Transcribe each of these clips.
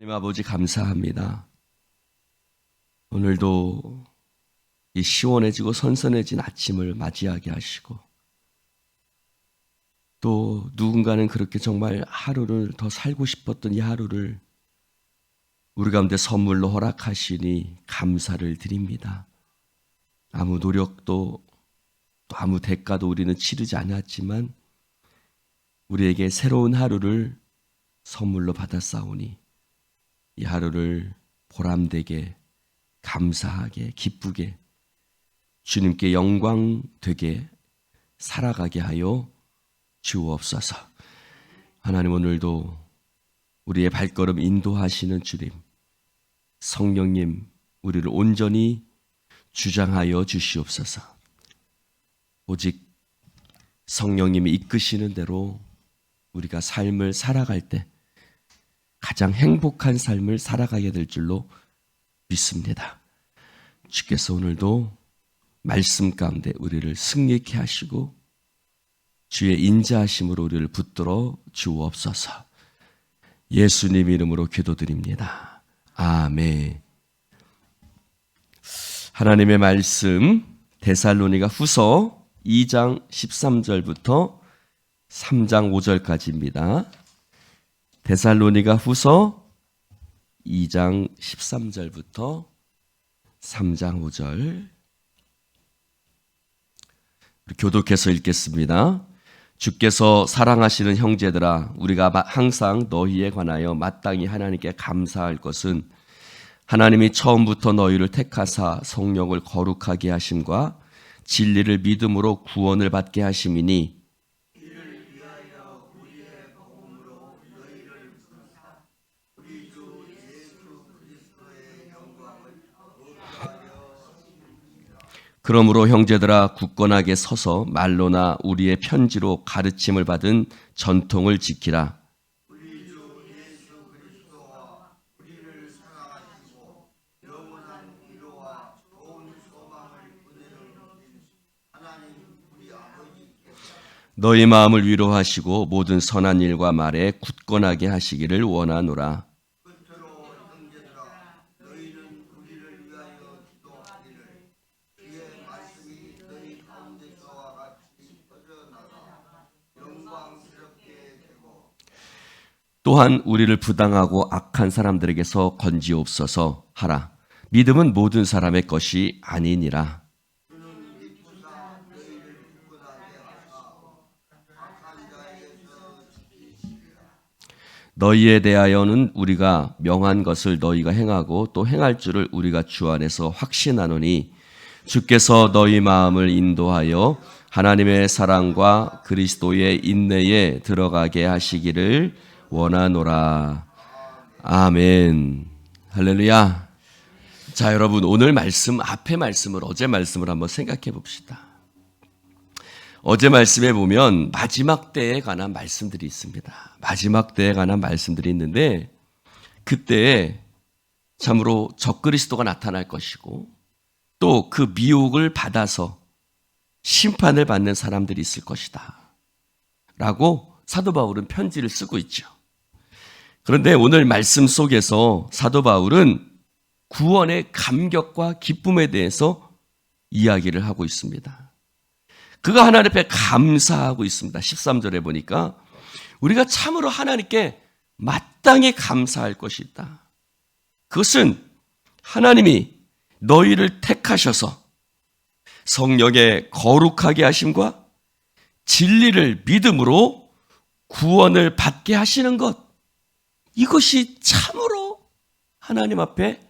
하나님 아버지 감사합니다. 오늘도 이 시원해지고 선선해진 아침을 맞이하게 하시고 또 누군가는 그렇게 정말 하루를 더 살고 싶었던 이 하루를 우리 가운데 선물로 허락하시니 감사를 드립니다. 아무 노력도 또 아무 대가도 우리는 치르지 않았지만 우리에게 새로운 하루를 선물로 받았사오니 이 하루를 보람되게 감사하게 기쁘게 주님께 영광 되게 살아가게 하여 주옵소서. 하나님 오늘도 우리의 발걸음 인도하시는 주님 성령님 우리를 온전히 주장하여 주시옵소서. 오직 성령님이 이끄시는 대로 우리가 삶을 살아갈 때 가장 행복한 삶을 살아가게 될 줄로 믿습니다. 주께서 오늘도 말씀 가운데 우리를 승리케 하시고 주의 인자하심으로 우리를 붙들어 주옵소서. 예수님 이름으로 기도드립니다. 아멘. 하나님의 말씀 데살로니가 후서 2장 13절부터 3장 5절까지입니다. 데살로니가 후서 2장 13절부터 3장 5절 교독해서 읽겠습니다. 주께서 사랑하시는 형제들아, 우리가 항상 너희에 관하여 마땅히 하나님께 감사할 것은 하나님이 처음부터 너희를 택하사 성령을 거룩하게 하심과 진리를 믿음으로 구원을 받게 하심이니 그러므로 형제들아 굳건하게 서서 말로나 우리의 편지로 가르침을 받은 전통을 지키라. 너희 마음을 위로하시고 모든 선한 일과 말에 굳건하게 하시기를 원하노라. 또한 우리를 부당하고 악한 사람들에게서 건지옵소서 하라. 믿음은 모든 사람의 것이 아니니라. 너희에 대하여는 우리가 명한 것을 너희가 행하고 또 행할 줄을 우리가 주 안에서 확신하노니 주께서 너희 마음을 인도하여 하나님의 사랑과 그리스도의 인내에 들어가게 하시기를 원하노라. 아멘. 할렐루야. 자, 여러분 오늘 말씀 앞에 말씀을 어제 말씀을 한번 생각해 봅시다. 어제 말씀에 보면 마지막 때에 관한 말씀들이 있습니다. 마지막 때에 관한 말씀들이 있는데 그때 참으로 적그리스도가 나타날 것이고 또 그 미혹을 받아서 심판을 받는 사람들이 있을 것이다 라고 사도 바울은 편지를 쓰고 있죠. 그런데 오늘 말씀 속에서 사도 바울은 구원의 감격과 기쁨에 대해서 이야기를 하고 있습니다. 그가 하나님 앞에 감사하고 있습니다. 13절에 보니까 우리가 참으로 하나님께 마땅히 감사할 것이 있다. 그것은 하나님이 너희를 택하셔서 성령의 거룩하게 하심과 진리를 믿음으로 구원을 받게 하시는 것, 이것이 참으로 하나님 앞에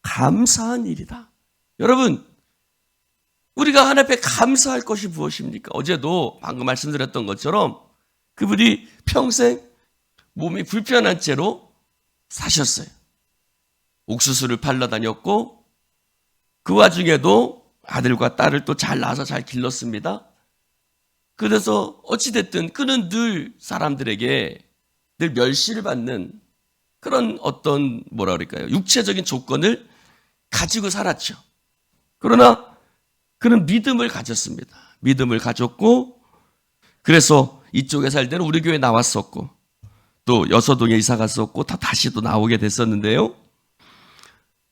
감사한 일이다. 여러분, 우리가 하나님 앞에 감사할 것이 무엇입니까? 어제도 방금 말씀드렸던 것처럼 그분이 평생 몸이 불편한 채로 사셨어요. 옥수수를 팔러 다녔고 그 와중에도 아들과 딸을 또 잘 낳아서 잘 길렀습니다. 그래서 어찌됐든 그는 늘 사람들에게 늘 멸시를 받는 그런 어떤 뭐라 그럴까요? 육체적인 조건을 가지고 살았죠. 그러나 그는 믿음을 가졌습니다. 믿음을 가졌고 그래서 이쪽에 살 때는 우리 교회에 나왔었고 또 여서동에 이사 갔었고 다시 또 나오게 됐었는데요.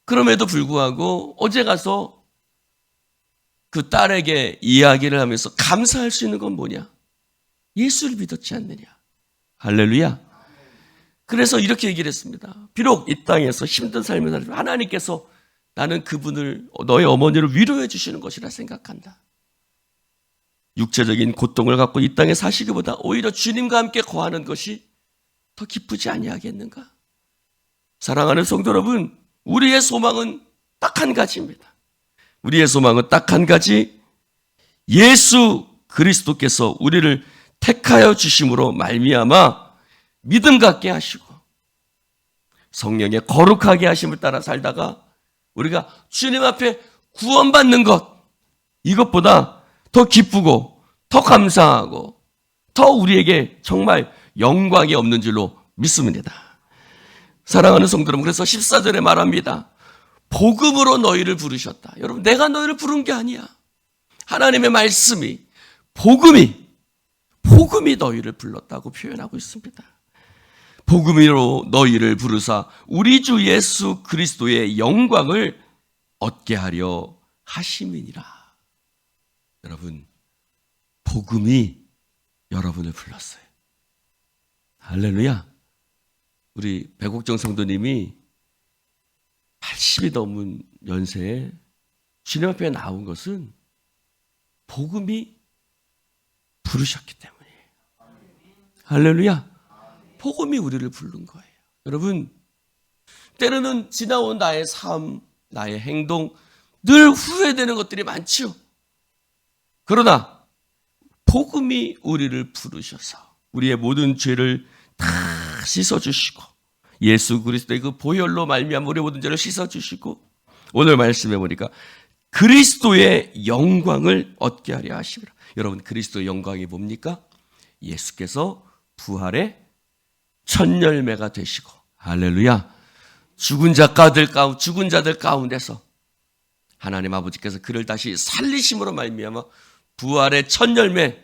그럼에도 불구하고 어제 가서 그 딸에게 이야기를 하면서 감사할 수 있는 건 뭐냐? 예수를 믿었지 않느냐? 할렐루야. 그래서 이렇게 얘기를 했습니다. 비록 이 땅에서 힘든 삶을 살지만 하나님께서 나는 그분을 너의 어머니를 위로해 주시는 것이라 생각한다. 육체적인 고통을 갖고 이 땅에 사시기보다 오히려 주님과 함께 거하는 것이 더 기쁘지 아니하겠는가? 사랑하는 성도 여러분, 우리의 소망은 딱 한 가지입니다. 우리의 소망은 딱 한 가지, 예수 그리스도께서 우리를 택하여 주심으로 말미암아 믿음 갖게 하시고 성령의 거룩하게 하심을 따라 살다가 우리가 주님 앞에 구원받는 것, 이것보다 더 기쁘고 더 감사하고 더 우리에게 정말 영광이 없는 줄로 믿습니다. 사랑하는 성도 여러분, 그래서 14절에 말합니다. 복음으로 너희를 부르셨다. 여러분, 내가 너희를 부른 게 아니야. 하나님의 말씀이, 복음이 너희를 불렀다고 표현하고 있습니다. 복음으로 너희를 부르사 우리 주 예수 그리스도의 영광을 얻게 하려 하심이니라. 여러분, 복음이 여러분을 불렀어요. 할렐루야. 우리 백옥정 성도님이 80이 넘은 연세에 주님 앞에 나온 것은 복음이 부르셨기 때문이에요. 할렐루야. 복음이 우리를 부른 거예요. 여러분, 때로는 지나온 나의 삶, 나의 행동, 늘 후회되는 것들이 많죠. 그러나 복음이 우리를 부르셔서 우리의 모든 죄를 다 씻어주시고 예수 그리스도의 그 보혈로 말미암아 우리의 모든 죄를 씻어주시고 오늘 말씀해 보니까 그리스도의 영광을 얻게 하려 하시리라. 여러분, 그리스도의 영광이 뭡니까? 예수께서 부활의 첫 열매가 되시고, 할렐루야, 죽은 자들 가운데서 하나님 아버지께서 그를 다시 살리심으로 말미암아 부활의 첫 열매,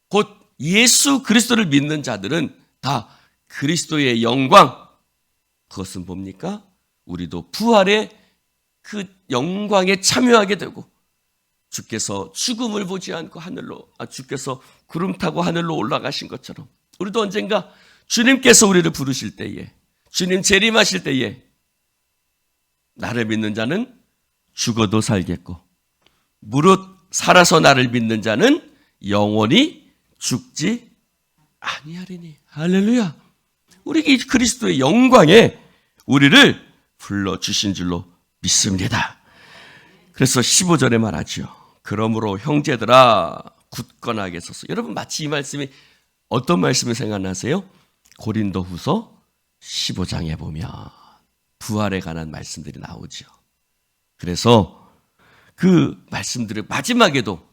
곧 예수 그리스도를 믿는 자들은 다 그리스도의 영광, 그것은 뭡니까? 우리도 부활의 그 영광에 참여하게 되고 주께서 죽음을 보지 않고 주께서 구름 타고 하늘로 올라가신 것처럼 우리도 언젠가 주님께서 우리를 부르실 때에, 주님 재림하실 때에 나를 믿는 자는 죽어도 살겠고 무릇 살아서 나를 믿는 자는 영원히 죽지 아니하리니. 할렐루야. 우리 그리스도의 영광에 우리를 불러주신 줄로 믿습니다. 그래서 15절에 말하죠. 그러므로 형제들아 굳건하게 서서. 여러분, 마치 이 말씀이 어떤 말씀이 생각나세요? 고린도후서 15장에 보면 부활에 관한 말씀들이 나오죠. 그래서 그 말씀들을 마지막에도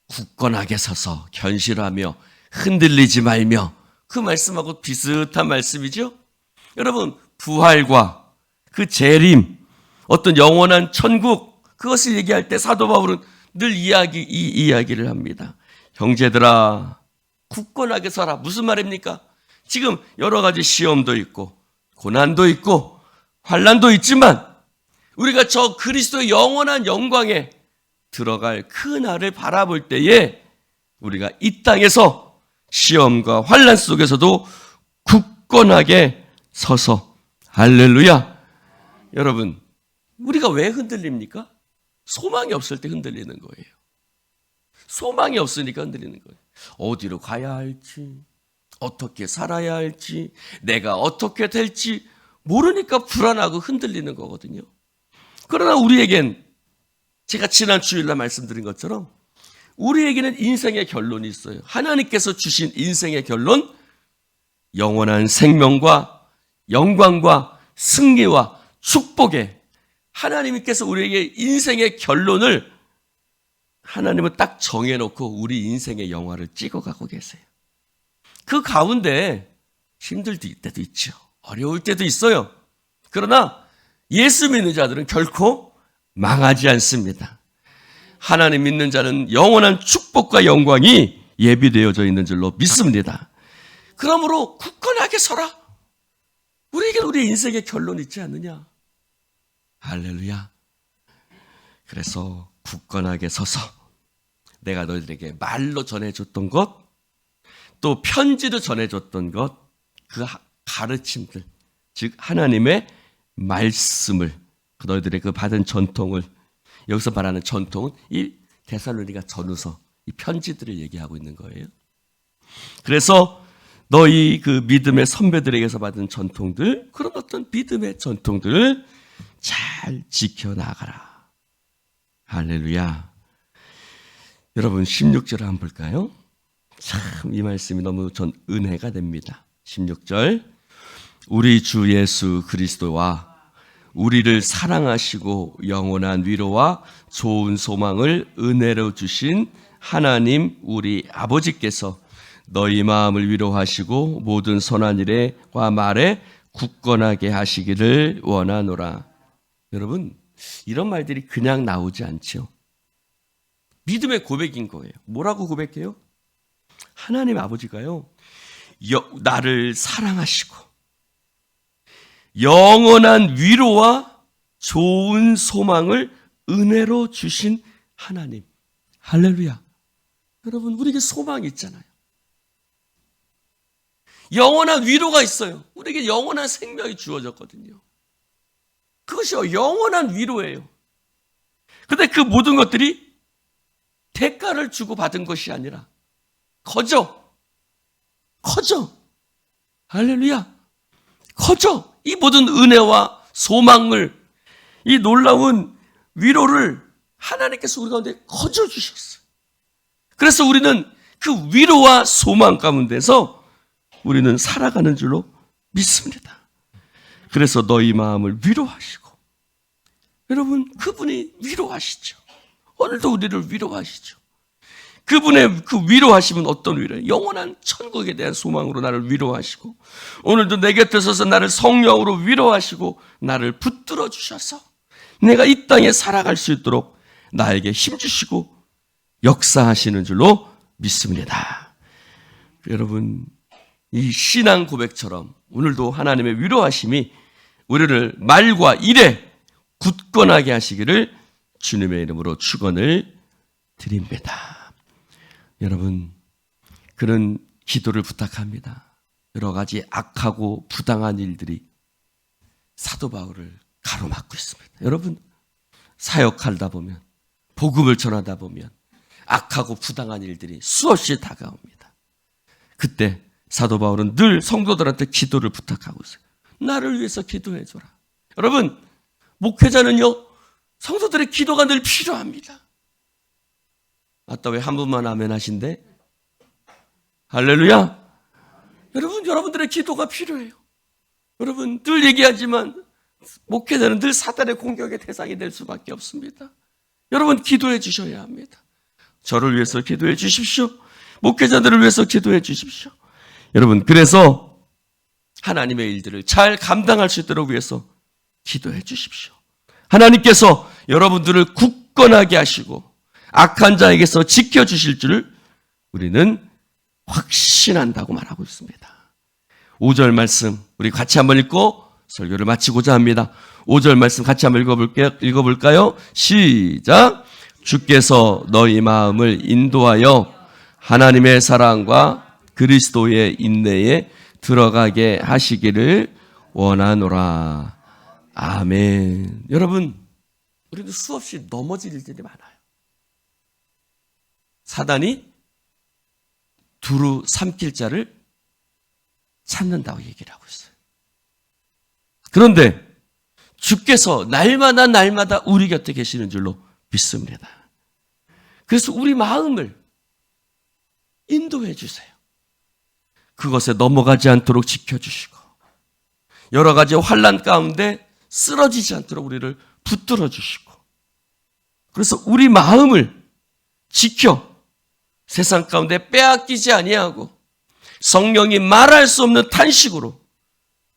굳건하게 서서 견실하며 흔들리지 말며, 그 말씀하고 비슷한 말씀이죠. 여러분, 부활과 그 재림, 어떤 영원한 천국, 그것을 얘기할 때 사도 바울은 늘 이 이야기를 합니다. 형제들아 굳건하게 서라. 무슨 말입니까? 지금 여러 가지 시험도 있고 고난도 있고 환난도 있지만 우리가 저 그리스도의 영원한 영광에 들어갈 그 날을 바라볼 때에 우리가 이 땅에서 시험과 환난 속에서도 굳건하게 서서, 할렐루야. 여러분, 우리가 왜 흔들립니까? 소망이 없을 때 흔들리는 거예요. 소망이 없으니까 흔들리는 거예요. 어디로 가야 할지, 어떻게 살아야 할지, 내가 어떻게 될지 모르니까 불안하고 흔들리는 거거든요. 그러나 우리에겐, 제가 지난 주일날 말씀드린 것처럼 우리에게는 인생의 결론이 있어요. 하나님께서 주신 인생의 결론, 영원한 생명과 영광과 승리와 축복에, 하나님께서 우리에게 인생의 결론을 하나님은 딱 정해놓고 우리 인생의 영화를 찍어가고 계세요. 그 가운데 힘들 때도 있죠. 어려울 때도 있어요. 그러나 예수 믿는 자들은 결코 망하지 않습니다. 하나님 믿는 자는 영원한 축복과 영광이 예비되어져 있는 줄로 믿습니다. 그러므로 굳건하게 서라. 우리에게 우리 인생의 결론 있지 않느냐. 할렐루야. 그래서 굳건하게 서서 내가 너희들에게 말로 전해줬던 것, 또 편지로 전해줬던 것, 그 가르침들, 즉 하나님의 말씀을, 너희들의 그 받은 전통을, 여기서 말하는 전통은 이 데살로니가 전후서, 이 편지들을 얘기하고 있는 거예요. 그래서 너희 그 믿음의 선배들에게서 받은 전통들, 그런 어떤 믿음의 전통들을 잘 지켜나가라. 할렐루야. 여러분 16절 한번 볼까요? 참 이 말씀이 너무 전 은혜가 됩니다. 16절, 우리 주 예수 그리스도와 우리를 사랑하시고 영원한 위로와 좋은 소망을 은혜로 주신 하나님 우리 아버지께서 너희 마음을 위로하시고 모든 선한 일에와 말에 굳건하게 하시기를 원하노라. 여러분, 이런 말들이 그냥 나오지 않죠. 믿음의 고백인 거예요. 뭐라고 고백해요? 하나님 아버지가요, 나를 사랑하시고 영원한 위로와 좋은 소망을 은혜로 주신 하나님. 할렐루야. 여러분, 우리에게 소망이 있잖아요. 영원한 위로가 있어요. 우리에게 영원한 생명이 주어졌거든요. 그것이 영원한 위로예요. 그런데 그 모든 것들이 대가를 주고 받은 것이 아니라 커져. 할렐루야. 커져. 이 모든 은혜와 소망을, 이 놀라운 위로를 하나님께서 우리 가운데 커져 주셨어요. 그래서 우리는 그 위로와 소망 가운데서 우리는 살아가는 줄로 믿습니다. 그래서 너희 마음을 위로하시고, 여러분 그분이 위로하시죠. 오늘도 우리를 위로하시죠. 그분의 그 위로하심은 어떤 위로예요? 영원한 천국에 대한 소망으로 나를 위로하시고, 오늘도 내 곁에 서서 나를 성령으로 위로하시고 나를 붙들어 주셔서 내가 이 땅에 살아갈 수 있도록 나에게 힘주시고 역사하시는 줄로 믿습니다. 여러분, 이 신앙 고백처럼 오늘도 하나님의 위로하심이 우리를 말과 일에 굳건하게 하시기를 주님의 이름으로 축원을 드립니다. 여러분, 그런 기도를 부탁합니다. 여러 가지 악하고 부당한 일들이 사도 바울을 가로막고 있습니다. 여러분, 사역하다 보면, 복음을 전하다 보면 악하고 부당한 일들이 수없이 다가옵니다. 그때 사도 바울은 늘 성도들한테 기도를 부탁하고 있어요. 나를 위해서 기도해줘라. 여러분, 목회자는요, 성도들의 기도가 늘 필요합니다. 아따, 왜 한 분만 아멘 하신대? 할렐루야. 여러분, 여러분들의 기도가 필요해요. 여러분, 늘 얘기하지만 목회자는 늘 사단의 공격의 대상이 될 수밖에 없습니다. 여러분, 기도해 주셔야 합니다. 저를 위해서 기도해 주십시오. 목회자들을 위해서 기도해 주십시오. 여러분, 그래서 하나님의 일들을 잘 감당할 수 있도록 위해서 기도해 주십시오. 하나님께서 여러분들을 굳건하게 하시고 악한 자에게서 지켜주실 줄을 우리는 확신한다고 말하고 있습니다. 5절 말씀 우리 같이 한번 읽고 설교를 마치고자 합니다. 5절 말씀 같이 한번 읽어볼까요? 시작. 주께서 너희 마음을 인도하여 하나님의 사랑과 그리스도의 인내에 들어가게 하시기를 원하노라. 아멘. 여러분, 우리도 수없이 넘어질 일들이 많아요. 사단이 두루 삼킬 자를 찾는다고 얘기를 하고 있어요. 그런데 주께서 날마다 우리 곁에 계시는 줄로 믿습니다. 그래서 우리 마음을 인도해 주세요. 그것에 넘어가지 않도록 지켜주시고, 여러 가지 환난 가운데 쓰러지지 않도록 우리를 붙들어 주시고, 그래서 우리 마음을 지켜 세상 가운데 빼앗기지 아니하고 성령이 말할 수 없는 탄식으로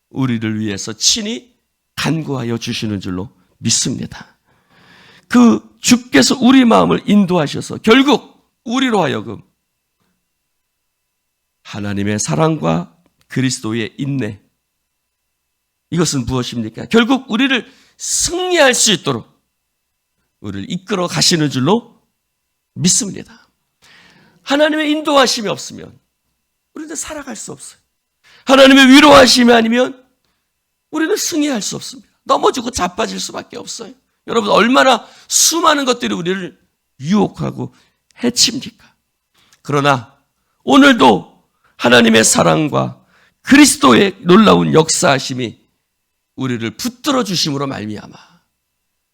우리를 위해서 친히 간구하여 주시는 줄로 믿습니다. 그 주께서 우리 마음을 인도하셔서 결국 우리로 하여금 하나님의 사랑과 그리스도의 인내. 이것은 무엇입니까? 결국 우리를 승리할 수 있도록 우리를 이끌어 가시는 줄로 믿습니다. 하나님의 인도하심이 없으면 우리는 살아갈 수 없어요. 하나님의 위로하심이 아니면 우리는 승리할 수 없습니다. 넘어지고 자빠질 수밖에 없어요. 여러분, 얼마나 수많은 것들이 우리를 유혹하고 해칩니까? 그러나 오늘도 하나님의 사랑과 그리스도의 놀라운 역사하심이 우리를 붙들어 주심으로 말미암아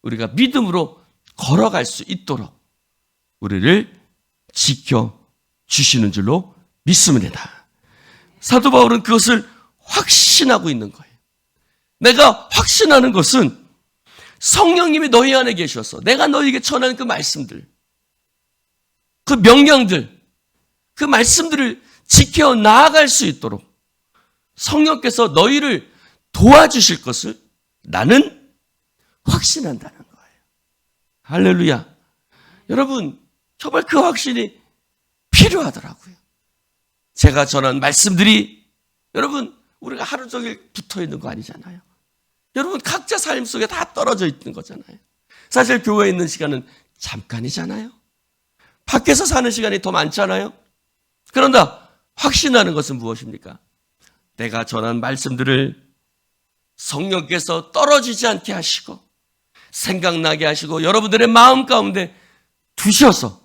우리가 믿음으로 걸어갈 수 있도록 우리를 지켜주시는 줄로 믿습니다. 사도 바울은 그것을 확신하고 있는 거예요. 내가 확신하는 것은 성령님이 너희 안에 계셔서 내가 너희에게 전하는 그 말씀들, 그 명령들, 그 말씀들을 지켜 나아갈 수 있도록 성령께서 너희를 도와주실 것을 나는 확신한다는 거예요. 할렐루야. 여러분, 정말 그 확신이 필요하더라고요. 제가 전한 말씀들이 여러분, 우리가 하루 종일 붙어 있는 거 아니잖아요. 여러분, 각자 삶 속에 다 떨어져 있는 거잖아요. 사실 교회에 있는 시간은 잠깐이잖아요. 밖에서 사는 시간이 더 많잖아요. 그런다 확신하는 것은 무엇입니까? 내가 전한 말씀들을 성령께서 떨어지지 않게 하시고 생각나게 하시고 여러분들의 마음 가운데 두셔서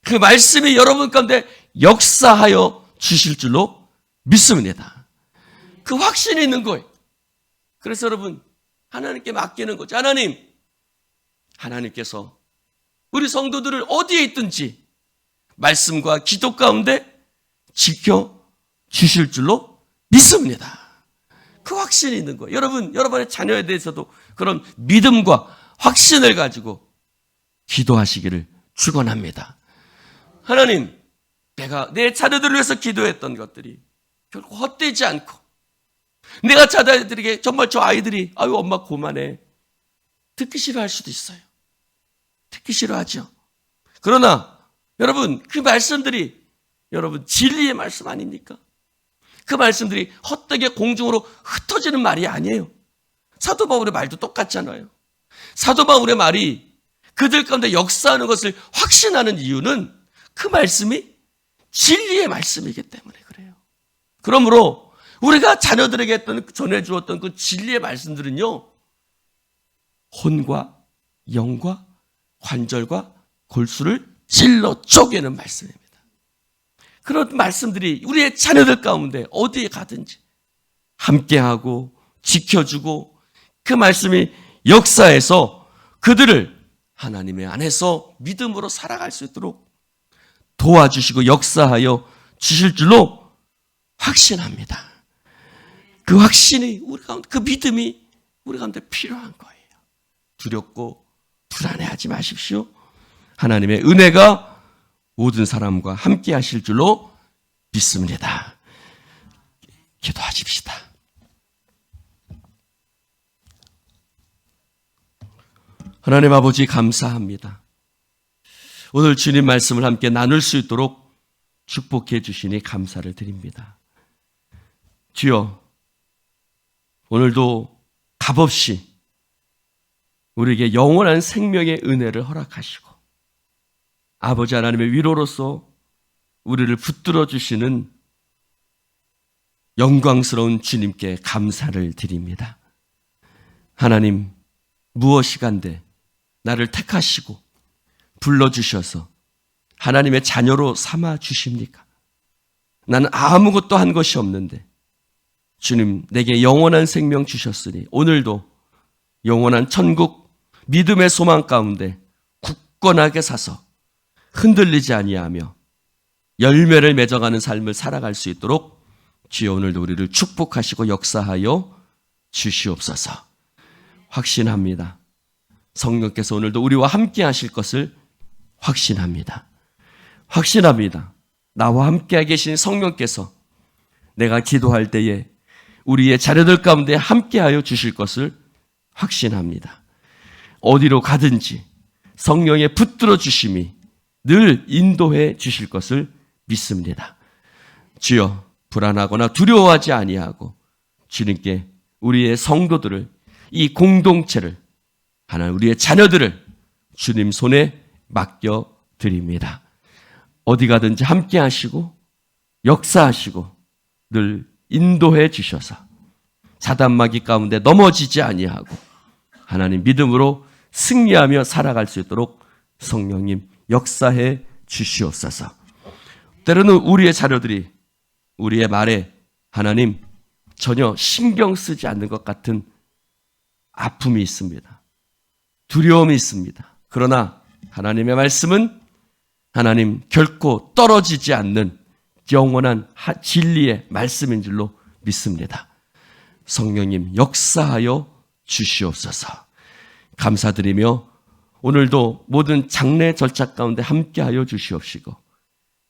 그 말씀이 여러분 가운데 역사하여 주실 줄로 믿습니다. 그 확신이 있는 거예요. 그래서 여러분, 하나님께 맡기는 거죠. 하나님께서 우리 성도들을 어디에 있든지 말씀과 기도 가운데 지켜주실 줄로 믿습니다. 그 확신이 있는 거예요. 여러분, 여러분의 자녀에 대해서도 그런 믿음과 확신을 가지고 기도하시기를 축원합니다. 하나님, 내가 내 자녀들을 위해서 기도했던 것들이 결국 헛되지 않고 내가 자녀들에게 정말 저 아이들이 아유 엄마 고만해 듣기 싫어할 수도 있어요. 듣기 싫어하죠. 그러나 여러분, 그 말씀들이 여러분 진리의 말씀 아닙니까? 그 말씀들이 헛되게 공중으로 흩어지는 말이 아니에요. 사도 바울의 말도 똑같잖아요. 사도 바울의 말이 그들 가운데 역사하는 것을 확신하는 이유는 그 말씀이 진리의 말씀이기 때문에 그래요. 그러므로 우리가 자녀들에게 전해주었던 그 진리의 말씀들은요, 혼과 영과 관절과 골수를 찔러 쪼개는 말씀입니다. 그런 말씀들이 우리의 자녀들 가운데 어디에 가든지 함께하고 지켜주고 그 말씀이 역사해서 그들을 하나님의 안에서 믿음으로 살아갈 수 있도록 도와주시고 역사하여 주실 줄로 확신합니다. 그 확신이 우리 가운데, 그 믿음이 우리 가운데 필요한 거예요. 두렵고 불안해하지 마십시오. 하나님의 은혜가 모든 사람과 함께 하실 줄로 믿습니다. 기도하십시다. 하나님 아버지 감사합니다. 오늘 주님 말씀을 함께 나눌 수 있도록 축복해 주시니 감사를 드립니다. 주여, 오늘도 값없이 우리에게 영원한 생명의 은혜를 허락하시고 아버지 하나님의 위로로서 우리를 붙들어 주시는 영광스러운 주님께 감사를 드립니다. 하나님, 무엇이간데 나를 택하시고 불러주셔서 하나님의 자녀로 삼아 주십니까? 나는 아무것도 한 것이 없는데 주님 내게 영원한 생명 주셨으니 오늘도 영원한 천국 믿음의 소망 가운데 굳건하게 사서 흔들리지 아니하며 열매를 맺어가는 삶을 살아갈 수 있도록 주여 오늘도 우리를 축복하시고 역사하여 주시옵소서. 확신합니다. 성령께서 오늘도 우리와 함께 하실 것을 확신합니다. 확신합니다. 나와 함께 계신 성령께서 내가 기도할 때에 우리의 자녀들 가운데 함께하여 주실 것을 확신합니다. 어디로 가든지 성령의 붙들어 주심이 늘 인도해 주실 것을 믿습니다. 주여, 불안하거나 두려워하지 아니하고 주님께 우리의 성도들을, 이 공동체를, 하나님 우리의 자녀들을 주님 손에 맡겨드립니다. 어디 가든지 함께 하시고 역사하시고 늘 인도해 주셔서 사단마귀 가운데 넘어지지 아니하고 하나님 믿음으로 승리하며 살아갈 수 있도록 성령님 역사해 주시옵소서. 때로는 우리의 자녀들이 우리의 말에 하나님 전혀 신경 쓰지 않는 것 같은 아픔이 있습니다. 두려움이 있습니다. 그러나 하나님의 말씀은 하나님 결코 떨어지지 않는 영원한 진리의 말씀인 줄로 믿습니다. 성령님 역사하여 주시옵소서. 감사드리며 오늘도 모든 장례 절차 가운데 함께하여 주시옵시고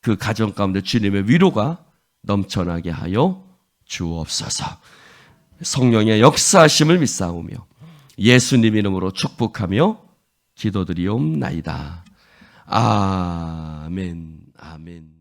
그 가정 가운데 주님의 위로가 넘쳐나게 하여 주옵소서. 성령의 역사하심을 믿사오며 예수님 이름으로 축복하며 기도드리옵나이다. 아멘. 아멘.